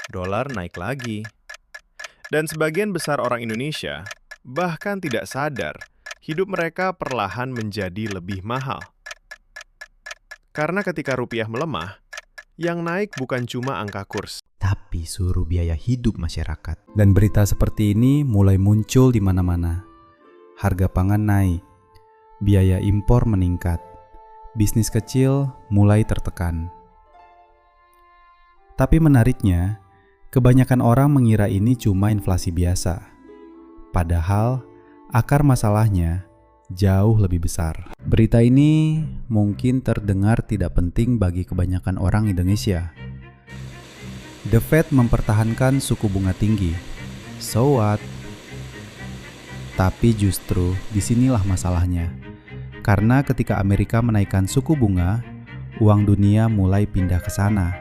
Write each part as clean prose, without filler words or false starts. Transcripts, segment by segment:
dolar naik lagi. Dan sebagian besar orang Indonesia bahkan tidak sadar hidup mereka perlahan menjadi lebih mahal. Karena ketika rupiah melemah, yang naik bukan cuma angka kurs, tapi suruh biaya hidup masyarakat. Dan berita seperti ini mulai muncul di mana-mana. Harga pangan naik, biaya impor meningkat, bisnis kecil mulai tertekan. Tapi menariknya, kebanyakan orang mengira ini cuma inflasi biasa. Padahal, akar masalahnya jauh lebih besar. Berita ini mungkin terdengar tidak penting bagi kebanyakan orang Indonesia. The Fed mempertahankan suku bunga tinggi. So what? Tapi justru disinilah masalahnya. Karena ketika Amerika menaikkan suku bunga, uang dunia mulai pindah ke sana.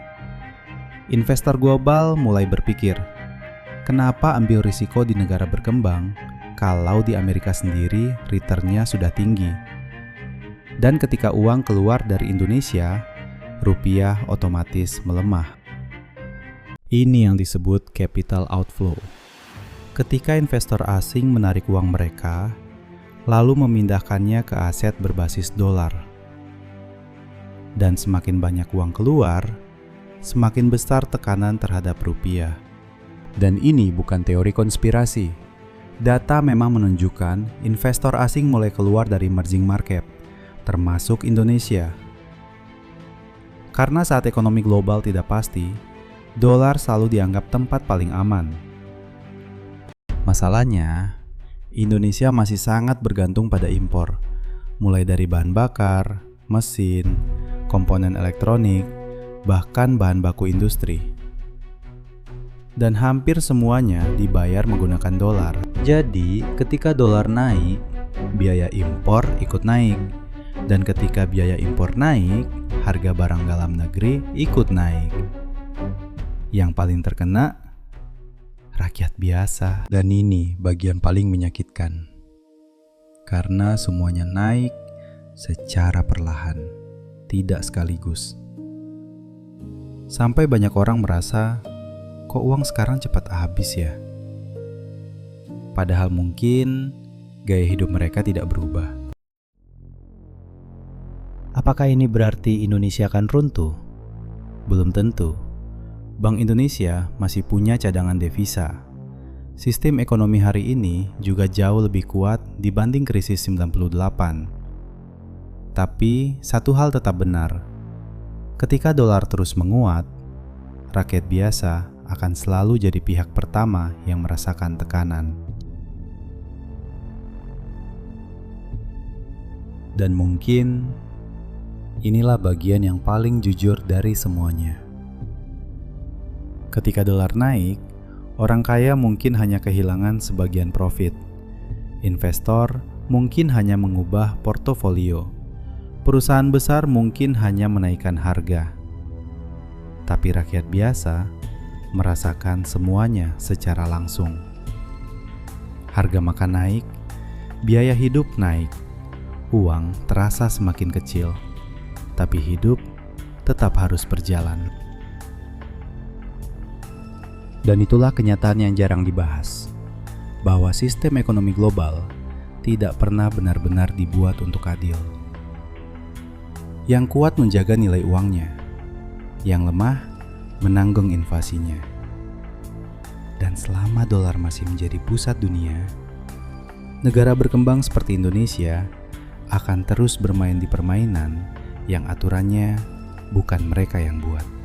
Investor global mulai berpikir, kenapa ambil risiko di negara berkembang kalau di Amerika sendiri returnnya sudah tinggi? Dan ketika uang keluar dari Indonesia, rupiah otomatis melemah. Ini yang disebut capital outflow. Ketika investor asing menarik uang mereka, lalu memindahkannya ke aset berbasis dolar. Dan semakin banyak uang keluar, semakin besar tekanan terhadap rupiah. Dan ini bukan teori konspirasi. Data memang menunjukkan investor asing mulai keluar dari emerging market, termasuk Indonesia. Karena saat ekonomi global tidak pasti, dolar selalu dianggap tempat paling aman. Masalahnya, Indonesia masih sangat bergantung pada impor, mulai dari bahan bakar, mesin, komponen elektronik, bahkan bahan baku industri. Dan hampir semuanya dibayar menggunakan dolar. Jadi, ketika dolar naik, biaya impor ikut naik. Dan ketika biaya impor naik, harga barang dalam negeri ikut naik. Yang paling terkena rakyat biasa. Dan ini bagian paling menyakitkan. Karena semuanya naik secara perlahan, tidak sekaligus. Sampai banyak orang merasa, kok uang sekarang cepat habis ya? Padahal mungkin gaya hidup mereka tidak berubah. Apakah ini berarti Indonesia akan runtuh? Belum tentu. Bank Indonesia masih punya cadangan devisa. Sistem ekonomi hari ini juga jauh lebih kuat dibanding krisis 98. Tapi satu hal tetap benar. Ketika dolar terus menguat, rakyat biasa akan selalu jadi pihak pertama yang merasakan tekanan. Dan mungkin inilah bagian yang paling jujur dari semuanya. Ketika dolar naik, orang kaya mungkin hanya kehilangan sebagian profit. Investor mungkin hanya mengubah portofolio. Perusahaan besar mungkin hanya menaikkan harga. Tapi rakyat biasa merasakan semuanya secara langsung. Harga makan naik, biaya hidup naik, uang terasa semakin kecil, tapi hidup tetap harus berjalan. Dan itulah kenyataan yang jarang dibahas, bahwa sistem ekonomi global tidak pernah benar-benar dibuat untuk adil. Yang kuat menjaga nilai uangnya, yang lemah menanggung invasinya. Dan selama dolar masih menjadi pusat dunia, negara berkembang seperti Indonesia akan terus bermain di permainan yang aturannya bukan mereka yang buat.